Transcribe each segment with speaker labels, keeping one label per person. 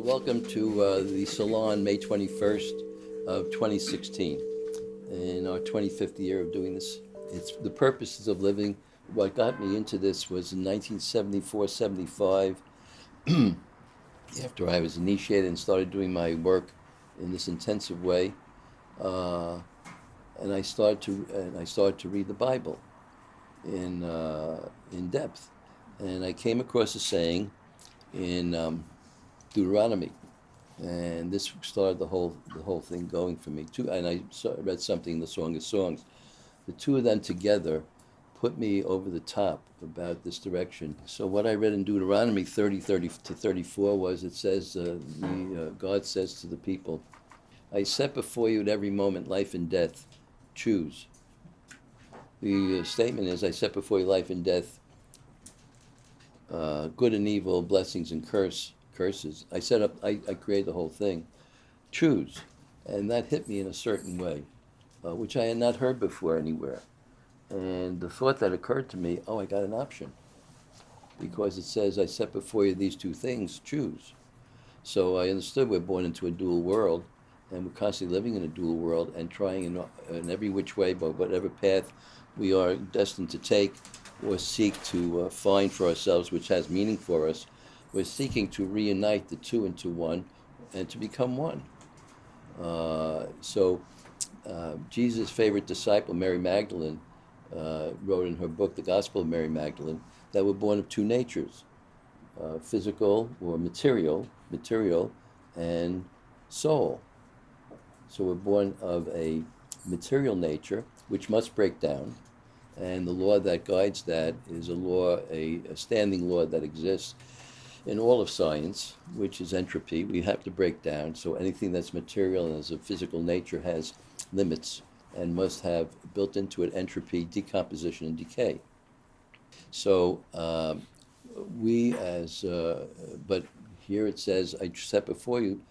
Speaker 1: Welcome to the Salon, May 21st of 2016, in our 25th year of doing this. It's the purposes of living. What got me into this was in 1974-75, after I was initiated and started doing my work in this intensive way, uh, and I started to read the Bible in depth, and I came across a saying in Deuteronomy, and this started the whole thing going for me too. And read something in the Song of Songs. The two of them together put me over the top about this direction. So what I read in Deuteronomy 30 to 34 was, it says, God says to the people, I set before you at every moment life and death. Choose. The statement is, I set before you life and death, good and evil, blessings and curses. I created the whole thing. Choose. And that hit me in a certain way, which I had not heard before anywhere. And the thought that occurred to me, oh, I got an option. Because it says, I set before you these two things, choose. So I understood we're born into a dual world, and we're constantly living in a dual world and trying in every which way, by whatever path we are destined to take or seek to find for ourselves, which has meaning for us. We're seeking to reunite the two into one and to become one. Jesus' favorite disciple, Mary Magdalene, wrote in her book, The Gospel of Mary Magdalene, that we're born of two natures, physical or material, and soul. So we're born of a material nature, which must break down, and the law that guides that is a standing law that exists in all of science, which is entropy. We have to break down. So anything that's material and has a physical nature has limits and must have built into it entropy, decomposition, and decay. So but here it says, I set before you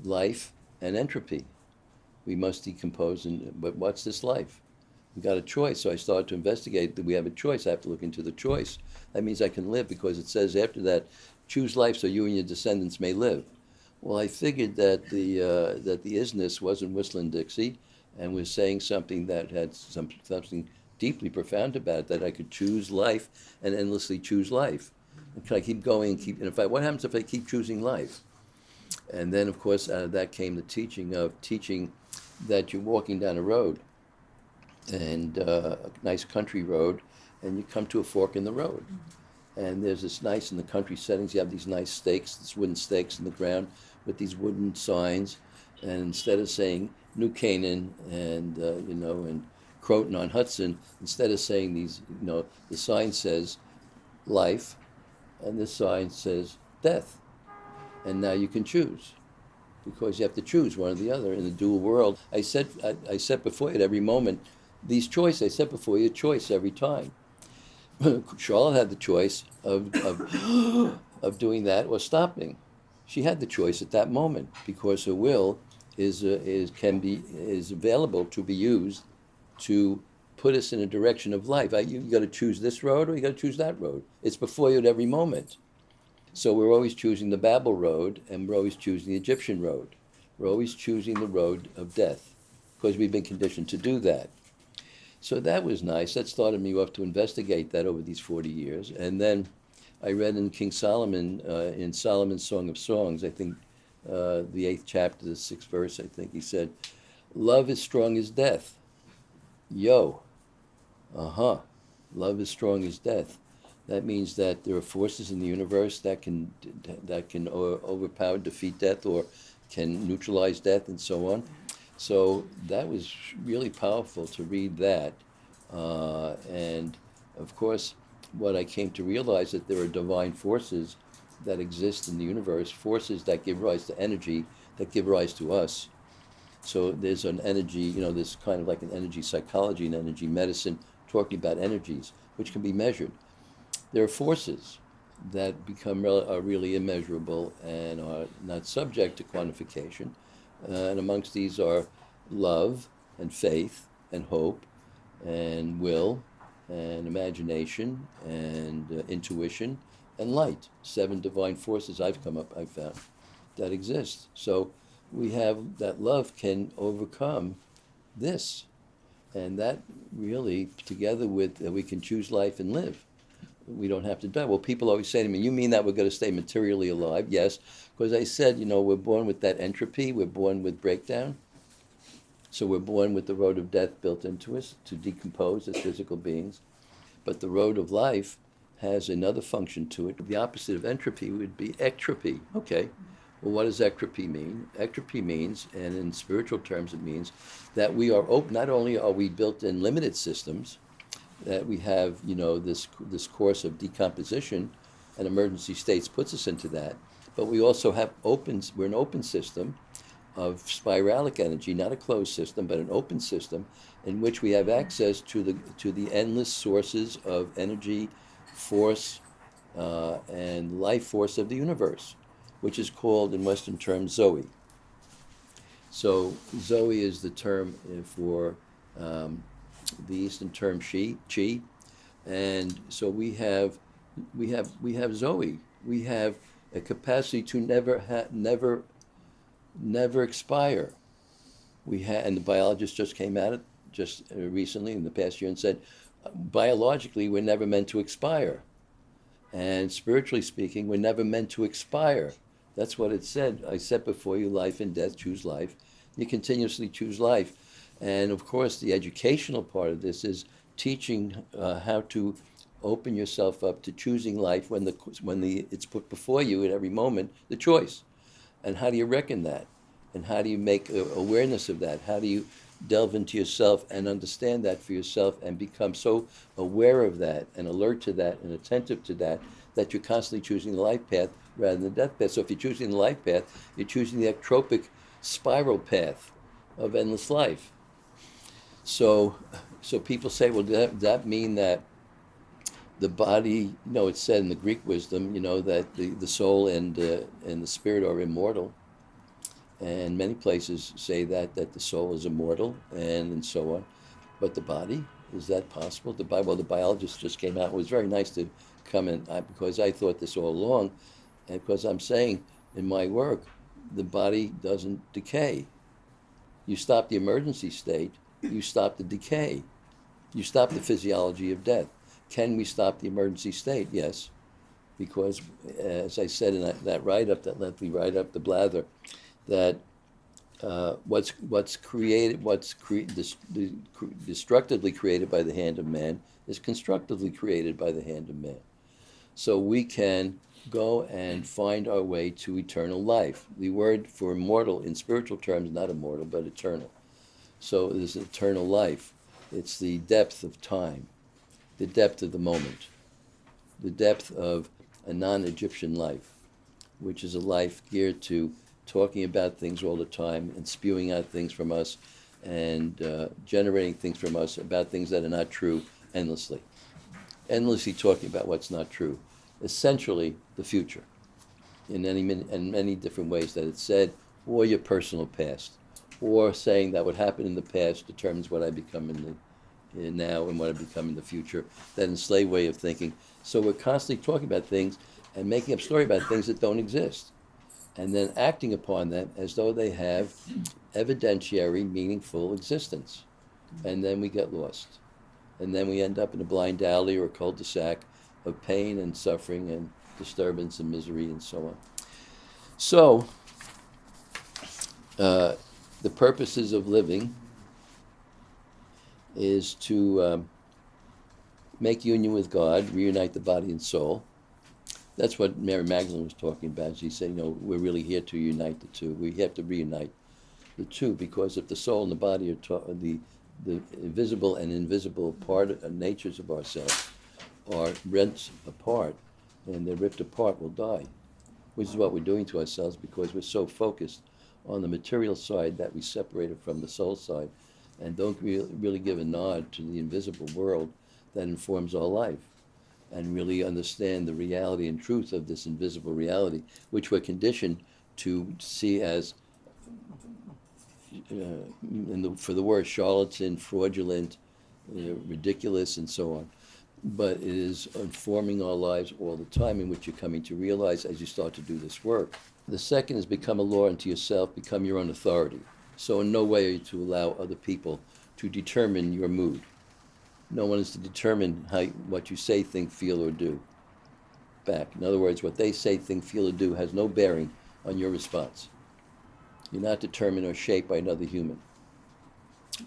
Speaker 1: life and entropy. We must decompose, but what's this life? We got a choice. So I started to investigate that we have a choice. I have to look into the choice. That means I can live, because it says after that, choose life so you and your descendants may live. Well, I figured that the isness wasn't whistling Dixie and was saying something that had something deeply profound about it, that I could choose life and endlessly choose life. And can I keep going and keep? And if what happens if I keep choosing life? And then, of course, out of that came the teaching that you're walking down a road, and a nice country road, and you come to a fork in the road. And there's this nice, in the country settings, you have these nice stakes, these wooden stakes in the ground with these wooden signs. And instead of saying New Canaan and Croton on Hudson, instead of saying these, the sign says life, and this sign says death. And now you can choose, because you have to choose one or the other in the dual world. I set before you at every moment these choices. I set before you a choice every time. Charlotte had the choice of doing that or stopping. She had the choice at that moment, because her will is available to be used to put us in a direction of life. You got to choose this road or you got to choose that road. It's before you at every moment. So we're always choosing the Babel road, and we're always choosing the Egyptian road. We're always choosing the road of death, because we've been conditioned to do that. So that was nice. That started me off to investigate that over these 40 years. And then I read in King Solomon, in Solomon's Song of Songs, I think the 8th chapter, the 6th verse, I think he said, love is strong as death. Yo. Love is strong as death. That means that there are forces in the universe that can overpower, defeat death, or can neutralize death, and so on. So that was really powerful to read that. And of course, what I came to realize, that there are divine forces that exist in the universe, forces that give rise to energy, that give rise to us. So there's an energy, there's kind of like an energy psychology and energy medicine, talking about energies, which can be measured. There are forces that are really immeasurable and are not subject to quantification. And amongst these are love and faith and hope and will and imagination and intuition and light. 7 divine forces I've found. that exists. So we have that love can overcome this. And that really, together with we can choose life and live. We don't have to die. Well, people always say to me, you mean that we're going to stay materially alive? Yes, because I said, we're born with that entropy, we're born with breakdown. So we're born with the road of death built into us to decompose as physical beings. But the road of life has another function to it. The opposite of entropy would be ectropy. Okay, well, what does ectropy mean? Ectropy means, and in spiritual terms, it means that we are open. Not only are we built in limited systems, that we have, this course of decomposition, and emergency states puts us into that, but we also have we're an open system of spiralic energy, not a closed system, but an open system in which we have access to the endless sources of energy, force, and life force of the universe, which is called in Western terms Zoe. So Zoe is the term for the Eastern term chi, and so we have Zoe. We have a capacity to never expire. And the biologist just came at it just recently in the past year and said, biologically, we're never meant to expire. And spiritually speaking, we're never meant to expire. That's what it said. I set before you life and death, choose life. You continuously choose life. And of course, the educational part of this is teaching how to open yourself up to choosing life when it's put before you at every moment, the choice. And how do you reckon that? And how do you make awareness of that? How do you delve into yourself and understand that for yourself and become so aware of that and alert to that and attentive to that that you're constantly choosing the life path rather than the death path? So if you're choosing the life path, you're choosing the ectropic spiral path of endless life. So people say, well, does that mean that the body, it's said in the Greek wisdom, that the soul and the spirit are immortal. And many places say that the soul is immortal and so on. But the body, is that possible? The biologist just came out. It was very nice to come in because I thought this all along. And because I'm saying in my work, the body doesn't decay. You stop the emergency state, you stop the decay. You stop the physiology of death. Can we stop the emergency state? Yes. Because, as I said in that write-up, that lengthy write-up, the blather, that destructively created by the hand of man is constructively created by the hand of man. So we can go and find our way to eternal life. The word for immortal in spiritual terms, not immortal, but eternal. So it is eternal life. It's the depth of time, the depth of the moment, the depth of a non-Egyptian life, which is a life geared to talking about things all the time and spewing out things from us and generating things from us about things that are not true endlessly. Endlessly talking about what's not true. Essentially, the future in many different ways that it's said, or your personal past, or saying that what happened in the past determines what I become in now and what I become in the future. That enslaved way of thinking. So we're constantly talking about things and making up story about things that don't exist, and then acting upon them as though they have evidentiary, meaningful existence. And then we get lost. And then we end up in a blind alley or a cul-de-sac of pain and suffering and disturbance and misery and so on. So, the purposes of living is to make union with God, reunite the body and soul. That's what Mary Magdalene was talking about. She said, we're really here to unite the two. We have to reunite the two, because if the soul and the body are the visible and invisible natures of ourselves are rent apart, and they're ripped apart, we'll die. Which is what we're doing to ourselves, because we're so focused on the material side that we separate it from the soul side and don't really give a nod to the invisible world that informs our life, and really understand the reality and truth of this invisible reality, which we're conditioned to see as, for the word, charlatan, fraudulent, ridiculous, and so on. But it is informing our lives all the time, in which you're coming to realize as you start to do this work, The second is become a law unto yourself, become your own authority. So in no way are you to allow other people to determine your mood. No one is to determine what you say, think, feel, or do back. In other words, what they say, think, feel, or do has no bearing on your response. You're not determined or shaped by another human,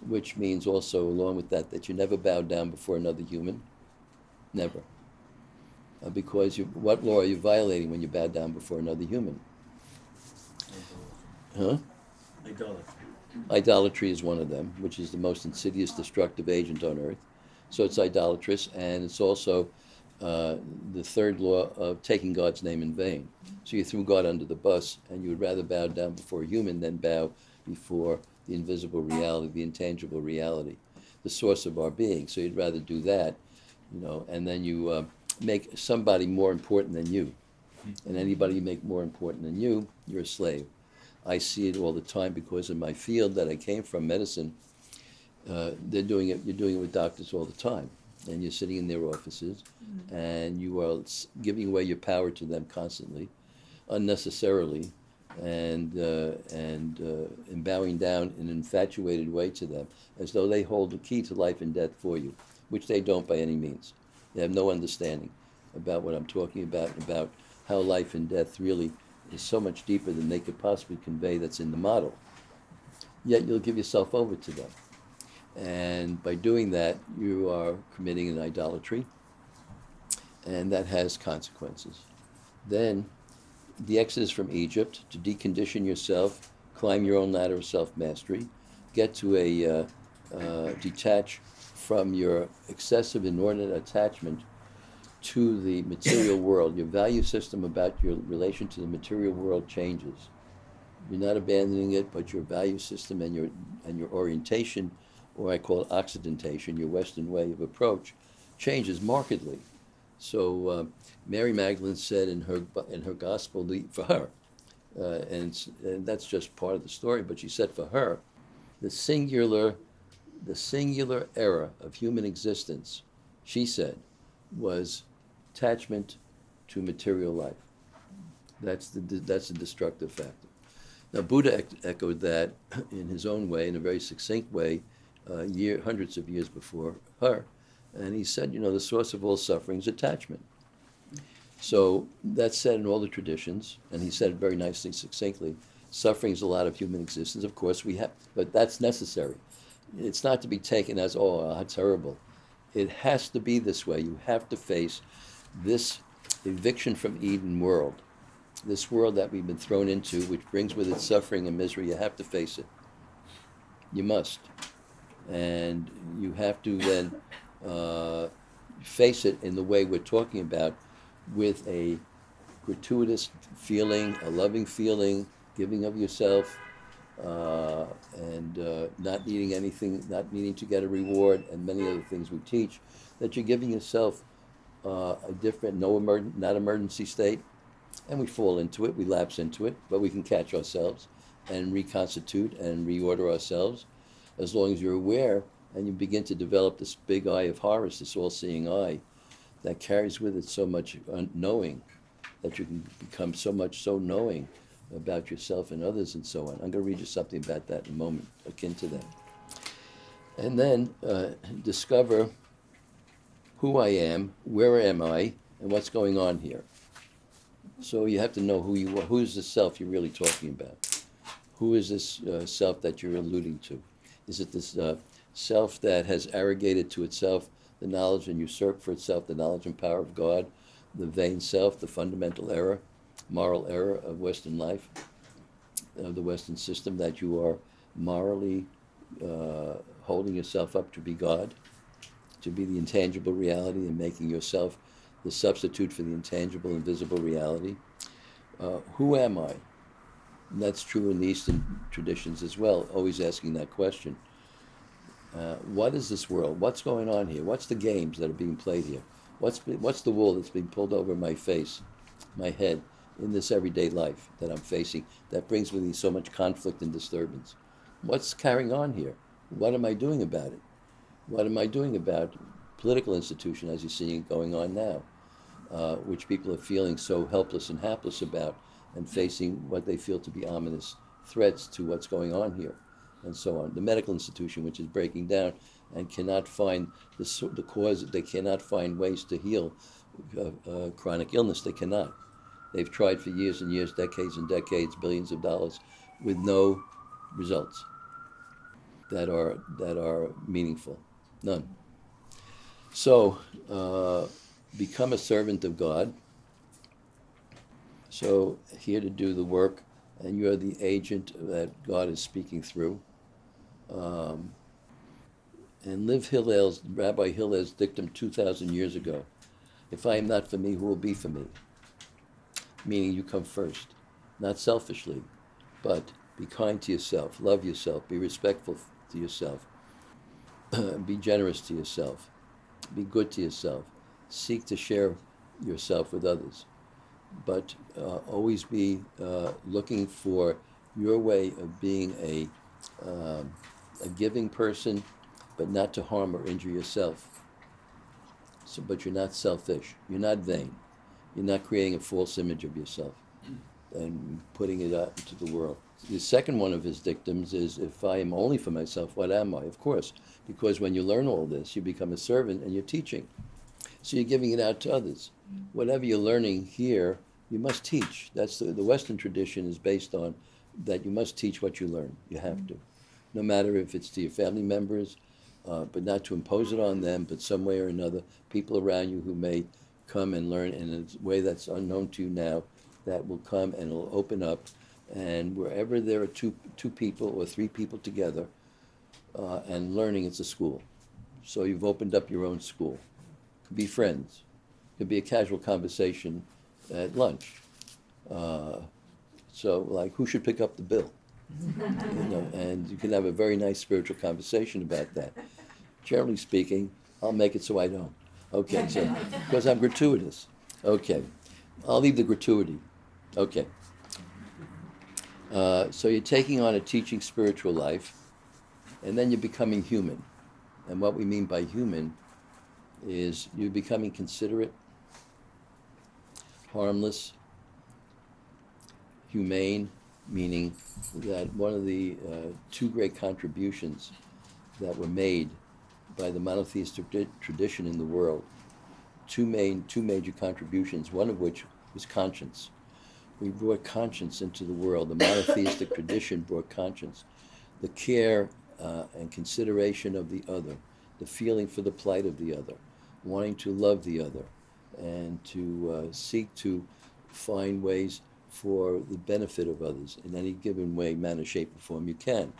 Speaker 1: which means also, along with that, that you never bow down before another human. Never. Because what law are you violating when you bow down before another human? Huh?
Speaker 2: Idolatry.
Speaker 1: Idolatry is one of them, which is the most insidious, destructive agent on earth. So it's idolatrous, and it's also the third law of taking God's name in vain. So you threw God under the bus, and you would rather bow down before a human than bow before the invisible reality, the intangible reality, the source of our being. So you'd rather do that, and then you make somebody more important than you. And anybody you make more important than you, you're a slave. I see it all the time because in my field that I came from, medicine, they're doing it. You're doing it with doctors all the time, and you're sitting in their offices, and you are giving away your power to them constantly, unnecessarily, and bowing down in an infatuated way to them, as though they hold the key to life and death for you, which they don't by any means. They have no understanding about what I'm talking about, and about how life and death really is so much deeper than they could possibly convey that's in the model. Yet you'll give yourself over to them. And by doing that, you are committing an idolatry, and that has consequences. Then, the exodus from Egypt, to decondition yourself, climb your own ladder of self-mastery, get to detach from your excessive, inordinate attachment to the material world. Your value system about your relation to the material world changes. You're not abandoning it, but your value system and your orientation, or I call it occidentation, your Western way of approach, changes markedly. So Mary Magdalene said in her gospel for her, and that's just part of the story. But she said for her, the singular era of human existence, she said, was attachment to material life. That's the destructive factor. Now Buddha echoed that in his own way, in a very succinct way, hundreds of years before her, and he said, the source of all suffering is attachment. So that's said in all the traditions, and he said it very nicely, succinctly. Suffering is a lot of human existence. Of course we have, but that's necessary. It's not to be taken as, oh, how terrible. It has to be this way. You have to face this eviction from Eden world, this world that we've been thrown into, which brings with it suffering and misery. You have to face it. You must. And you have to then face it in the way we're talking about, with a gratuitous feeling, a loving feeling, giving of yourself, and not needing anything, not needing to get a reward, and many other things we teach, that you're giving yourself a different, not emergency state, and we fall into it, we lapse into it, but we can catch ourselves and reconstitute and reorder ourselves, as long as you're aware and you begin to develop this big eye of Horus, this all-seeing eye, that carries with it so much knowing, that you can become so knowing about yourself and others and so on. I'm going to read you something about that in a moment, akin to that. And then discover who I am, where am I, and what's going on here. So you have to know who you are. Who is the self you're really talking about? Who is this self that you're alluding to? Is it this self that has arrogated to itself the knowledge and usurped for itself the knowledge and power of God, the vain self, the fundamental error, moral error of Western life, of the Western system, that you are morally holding yourself up to be God, to be the intangible reality, and making yourself the substitute for the intangible, invisible reality? Who am I? And that's true in the Eastern traditions as well, always asking that question. What is this world? What's going on here? What's the games that are being played here? What's the wool that's being pulled over my face, my head, in this everyday life that I'm facing, that brings with me so much conflict and disturbance? What's carrying on here? What am I doing about it? What am I doing about political institution, as you're seeing it going on now, which people are feeling so helpless and hapless about, and facing what they feel to be ominous threats to what's going on here, and so on. The medical institution, which is breaking down and cannot find the cause, they cannot find ways to heal chronic illness. They cannot. They've tried for years and years, decades and decades, billions of dollars, with no results that are meaningful. None. So, become a servant of God. So, here to do the work, and you're the agent that God is speaking through. And live Rabbi Hillel's dictum 2,000 years ago. If I am not for me, who will be for me? Meaning you come first, not selfishly, but be kind to yourself, love yourself, be respectful to yourself, be generous to yourself, be good to yourself, seek to share yourself with others, but always be looking for your way of being a giving person, but not to harm or injure yourself. So, but you're not selfish, you're not vain, you're not creating a false image of yourself and putting it out into the world. The second one of his dictums is, if I am only for myself, what am I? Of course, because when you learn all this, you become a servant and you're teaching. So you're giving it out to others. Whatever you're learning here, you must teach. That's the Western tradition is based on that you must teach what you learn. You have to. No matter if it's to your family members, but not to impose it on them, but some way or another, people around you who may come and learn in a way that's unknown to you now, that will come and will open up. And wherever there are two people or three people together and learning, it's a school. So you've opened up your own school. Could be friends. Could be a casual conversation at lunch. So like, who should pick up the bill? And you can have a very nice spiritual conversation about that. Generally speaking, I'll make it so I don't. Okay, so because I'm gratuitous. Okay, I'll leave the gratuity. Okay. So you're taking on a teaching spiritual life, and then you're becoming human. And what we mean by human is you're becoming considerate, harmless, humane, meaning that one of the two great contributions that were made by the monotheistic tradition in the world, two major contributions, one of which was conscience. We brought conscience into the world. The monotheistic tradition brought conscience. The care and consideration of the other, the feeling for the plight of the other, wanting to love the other, and to seek to find ways for the benefit of others in any given way, manner, shape, or form you can.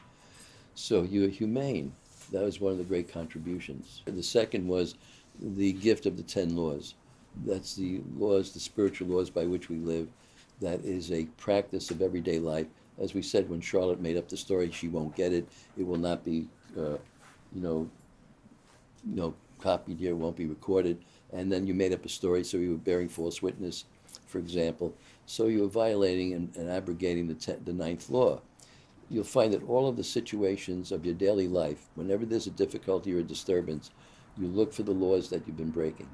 Speaker 1: So you're humane. That was one of the great contributions. The second was the gift of the 10 laws. That's the laws, the spiritual laws by which we live. That is a practice of everyday life. As we said, when Charlotte made up the story, she won't get it. It will not be, copied here. It won't be recorded. And then you made up a story, so you were bearing false witness, for example. So you were violating and abrogating the ninth law. You'll find that all of the situations of your daily life, whenever there's a difficulty or a disturbance, you look for the laws that you've been breaking.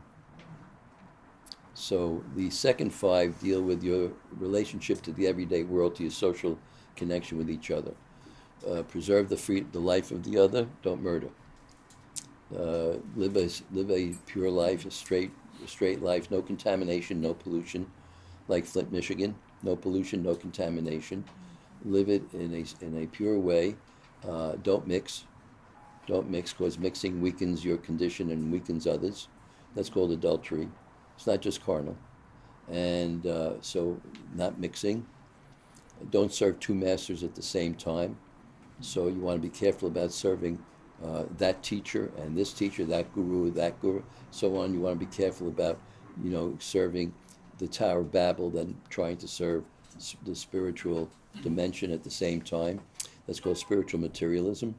Speaker 1: So the second 5 deal with your relationship to the everyday world, to your social connection with each other. Preserve the life of the other. Don't murder. Live a pure life, a straight life. No contamination, no pollution. Like Flint, Michigan, no pollution, no contamination. Live it in a pure way. Don't mix. Don't mix, because mixing weakens your condition and weakens others. That's called adultery. It's not just carnal. And so not mixing. Don't serve 2 masters at the same time. So you want to be careful about serving that teacher and this teacher, that guru, so on. You want to be careful about, serving the Tower of Babel, then trying to serve the spiritual dimension at the same time. That's called spiritual materialism.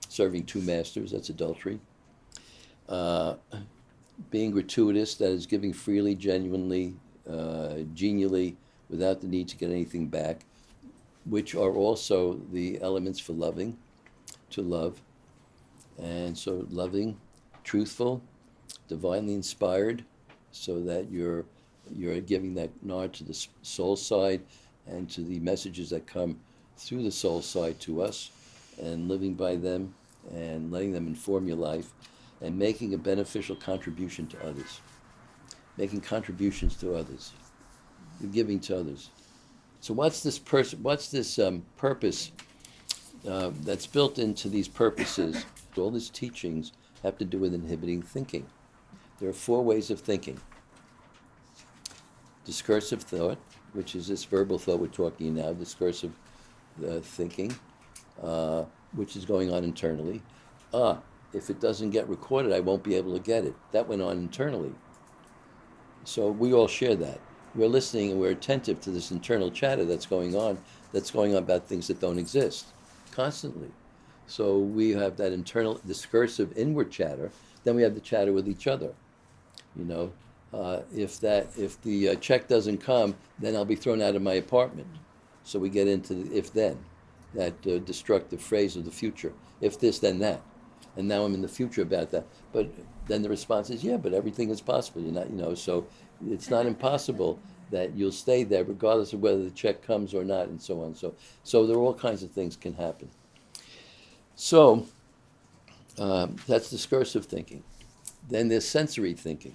Speaker 1: Serving 2 masters, that's adultery. Being gratuitous, that is giving freely, genuinely, genially, without the need to get anything back, which are also the elements for loving, to love. And so loving, truthful, divinely inspired, so that you're giving that nod to the soul side, and to the messages that come through the soul side to us, and living by them and letting them inform your life and making a beneficial contribution to others. Making contributions to others. You're giving to others. So what's this purpose that's built into these purposes? All these teachings have to do with inhibiting thinking. There are 4 ways of thinking. Discursive thought, which is this verbal thought we're talking now, discursive thinking, which is going on internally. If it doesn't get recorded, I won't be able to get it. That went on internally. So we all share that. We're listening and we're attentive to this internal chatter that's going on about things that don't exist, constantly. So we have that internal discursive inward chatter. Then we have the chatter with each other. If the check doesn't come, then I'll be thrown out of my apartment. So we get into the if then, that destructive phrase of the future. If this, then that. And now I'm in the future about that. But then the response is, yeah, but everything is possible. You're not, so it's not impossible that you'll stay there regardless of whether the check comes or not, and so on. So there are all kinds of things can happen. So that's discursive thinking. Then there's sensory thinking.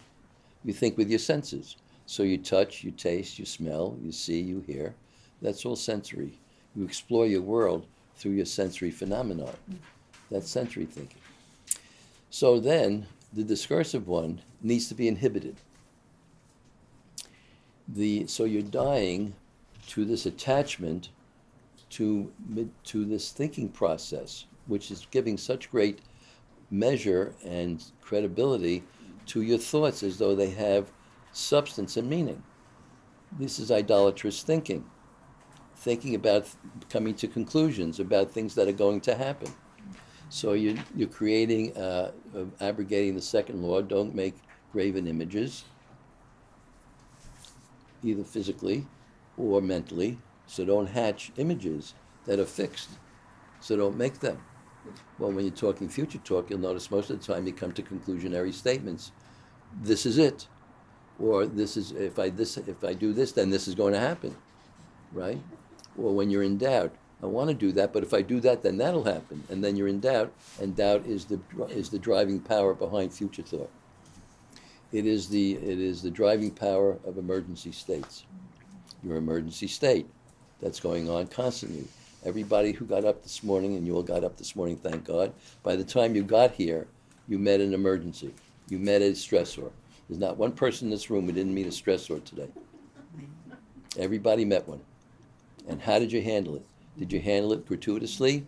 Speaker 1: You think with your senses. So you touch, you taste, you smell, you see, you hear. That's all sensory. You explore your world through your sensory phenomenon. That's sensory thinking. So then the discursive one needs to be inhibited. So you're dying to this attachment to this thinking process, which is giving such great measure and credibility to your thoughts as though they have substance and meaning. This is idolatrous thinking about coming to conclusions about things that are going to happen. So you're creating, abrogating the second law, don't make graven images, either physically or mentally. So don't hatch images that are fixed. So don't make them. Well, when you're talking future talk, you'll notice most of the time you come to conclusionary statements. This is it. Or this is, if I do this, then this is going to happen, right? Or when you're in doubt, I want to do that, but if I do that, then that'll happen. And then you're in doubt, and doubt is the driving power behind future thought. It is the driving power of emergency states. Your emergency state that's going on constantly. Everybody who got up this morning, and you all got up this morning, thank God, by the time you got here, you met an emergency. You met a stressor. There's not one person in this room who didn't meet a stressor today. Everybody met one. And how did you handle it? Did you handle it gratuitously,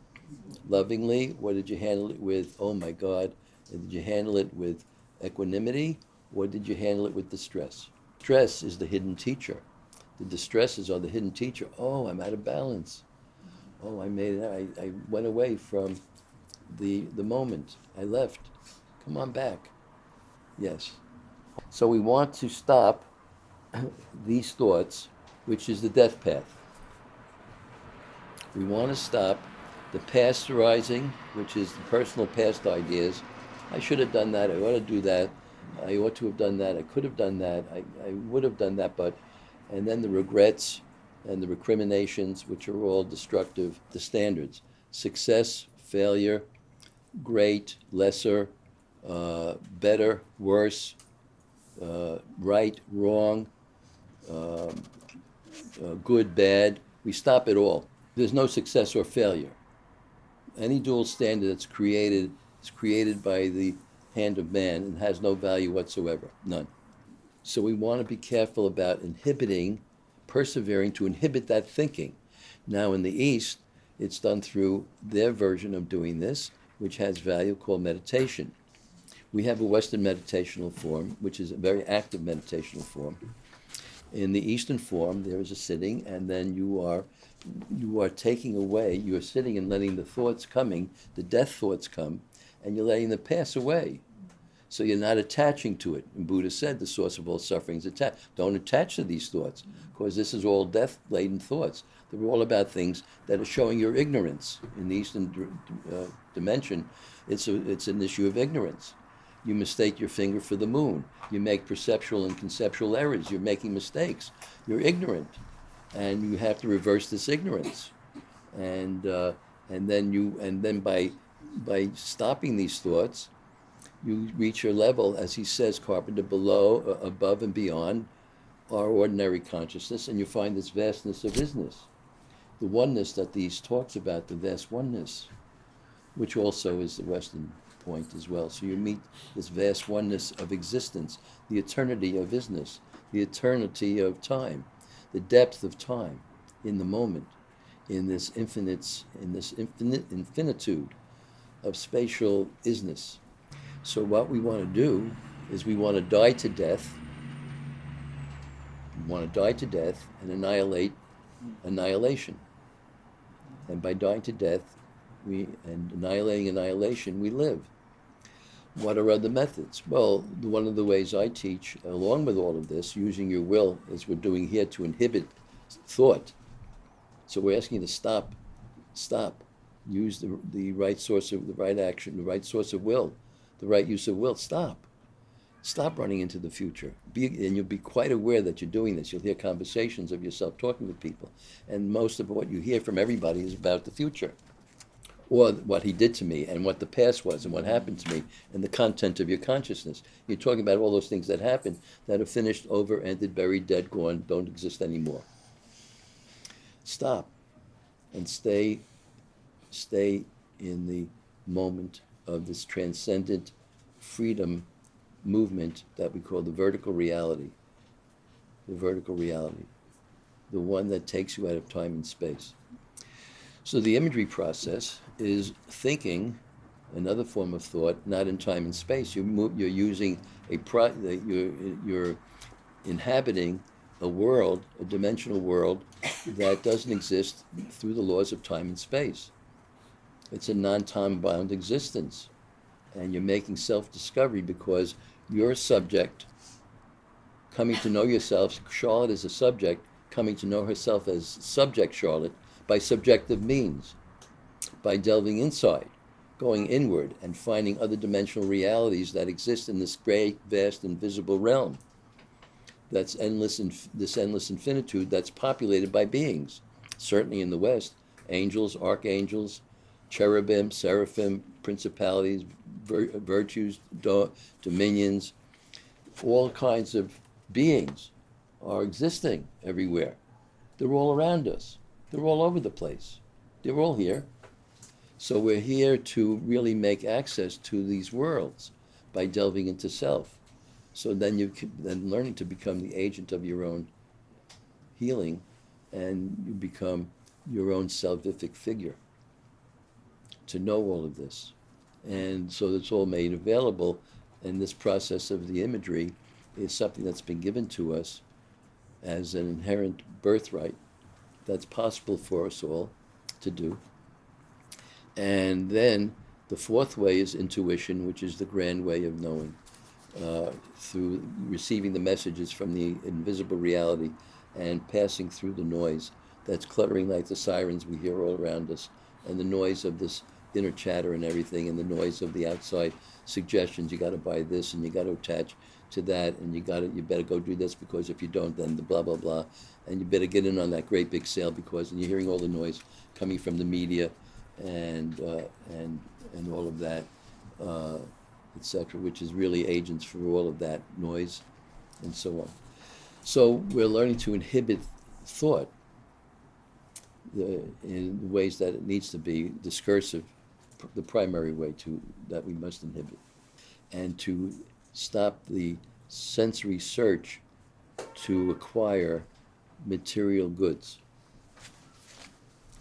Speaker 1: lovingly, or did you handle it with, oh my God? And did you handle it with equanimity, or did you handle it with distress? Stress is the hidden teacher. The distresses are the hidden teacher. Oh, I'm out of balance. Oh, I went away from the moment. I left. Come on back. Yes. So we want to stop these thoughts, which is the death path. We want to stop the pasteurizing, which is the personal past ideas. I should have done that. I ought to do that. I ought to have done that. I could have done that. I would have done that, but... And then the regrets and the recriminations, which are all destructive. The standards: success, failure, great, lesser, better, worse, right, wrong, good, bad. We stop it all. There's no success or failure. Any dual standard that's created is created by the hand of man and has no value whatsoever, none. So we want to be careful about inhibiting, persevering to inhibit that thinking. Now in the East, it's done through their version of doing this, which has value, called meditation. We have a Western meditational form, which is a very active meditational form. In the Eastern form, there is a sitting, and then you are taking away, you're sitting and letting the thoughts coming, the death thoughts come, and you're letting them pass away. So you're not attaching to it. And Buddha said the source of all suffering is attached. Don't attach to these thoughts, because this is all death-laden thoughts. They're all about things that are showing your ignorance. In the Eastern dimension, it's an issue of ignorance. You mistake your finger for the moon. You make perceptual and conceptual errors. You're making mistakes. You're ignorant. and you have to reverse this ignorance, and then by stopping these thoughts, you reach your level, as he says, Carpenter, below, above, and beyond our ordinary consciousness, and you find this vastness of isness, the oneness that these talks about, the vast oneness, which also is the Western point as well. So you meet this vast oneness of existence, the eternity of isness, the eternity of time, the depth of time in the moment, in this infinitude of spatial isness. So what we want to do is we want to die to death. We want to die to death and annihilate annihilation. And by dying to death and annihilating annihilation, we live. What are other methods? Well, one of the ways I teach, along with all of this, using your will, as we're doing here, to inhibit thought. So we're asking you to stop. Use the right source of the right action, the right source of will, the right use of will. Stop running into the future. And you'll be quite aware that you're doing this. You'll hear conversations of yourself talking with people. And most of what you hear from everybody is about the future, or what he did to me, and what the past was, and what happened to me, and the content of your consciousness. You're talking about all those things that happened, that are finished, over, ended, buried, dead, gone, don't exist anymore. Stop and stay in the moment of this transcendent freedom movement that we call the vertical reality. The vertical reality. The one that takes you out of time and space. So the imagery process is thinking, another form of thought, not in time and space. You're using you're inhabiting a world, a dimensional world that doesn't exist through the laws of time and space. It's a non-time bound existence. And you're making self-discovery because you're a subject coming to know yourself. Charlotte is a subject coming to know herself as subject Charlotte by subjective means, by delving inside, going inward, and finding other dimensional realities that exist in this great, vast, invisible realm. That's endless, this endless infinitude that's populated by beings. Certainly in the West, angels, archangels, cherubim, seraphim, principalities, virtues, dominions, all kinds of beings are existing everywhere. They're all around us. They're all over the place. They're all here. So we're here to really make access to these worlds by delving into self. So then learning to become the agent of your own healing, and you become your own salvific figure to know all of this. And so it's all made available, and this process of the imagery is something that's been given to us as an inherent birthright that's possible for us all to do. And then the fourth way is intuition, which is the grand way of knowing, through receiving the messages from the invisible reality and passing through the noise that's cluttering like the sirens we hear all around us, and the noise of this inner chatter and everything, and the noise of the outside suggestions. You got to buy this, and you got to attach to that, and you better go do this, because if you don't, then the blah blah blah, and you better get in on that great big sale, because, and you're hearing all the noise coming from the media, and all of that, etc., which is really agents for all of that noise, and so on. So we're learning to inhibit thought in ways that it needs to be discursive, the primary way that we must inhibit, and to stop the sensory search to acquire material goods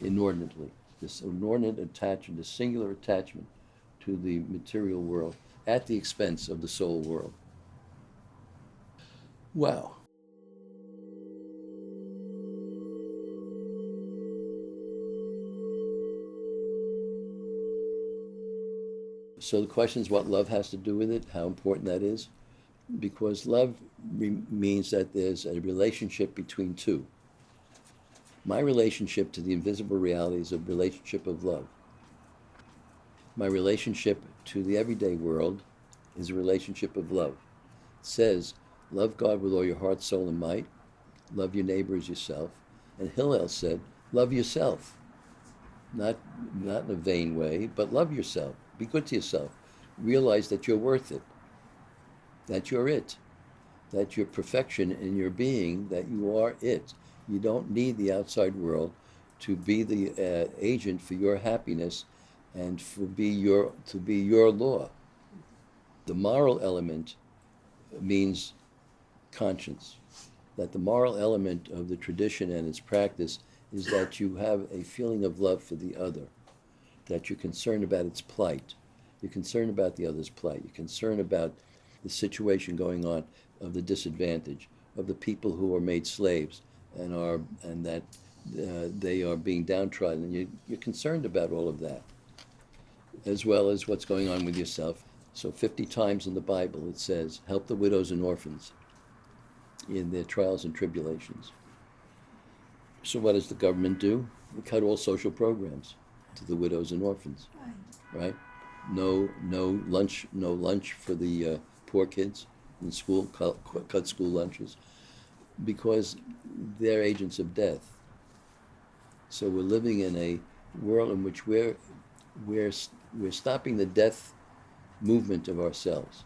Speaker 1: inordinately. This inordinate attachment, this singular attachment to the material world at the expense of the soul world. Wow. So the question is what love has to do with it, how important that is. Because love means that there's a relationship between two. My relationship to the invisible reality is a relationship of love. My relationship to the everyday world is a relationship of love. It says, love God with all your heart, soul, and might. Love your neighbor as yourself. And Hillel said, love yourself. Not, not in a vain way, but love yourself. Be good to yourself. Realize that you're worth it, that you're it, that your perfection in your being, that you are it. You don't need the outside world to be the agent for your happiness and to be your law. The moral element means conscience. That the moral element of the tradition and its practice is that you have a feeling of love for the other, that you're concerned about its plight, you're concerned about the other's plight, you're concerned about the situation going on of the disadvantage, of the people who are made slaves and that they are being downtrodden. And you're concerned about all of that, as well as what's going on with yourself. So 50 times in the Bible it says, help the widows and orphans in their trials and tribulations. So what does the government do? They cut all social programs to the widows and orphans, right? No lunch for the poor kids in school. Cut school lunches because they're agents of death. So we're living in a world in which we're stopping the death movement of ourselves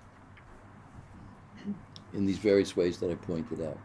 Speaker 1: in these various ways that I pointed out.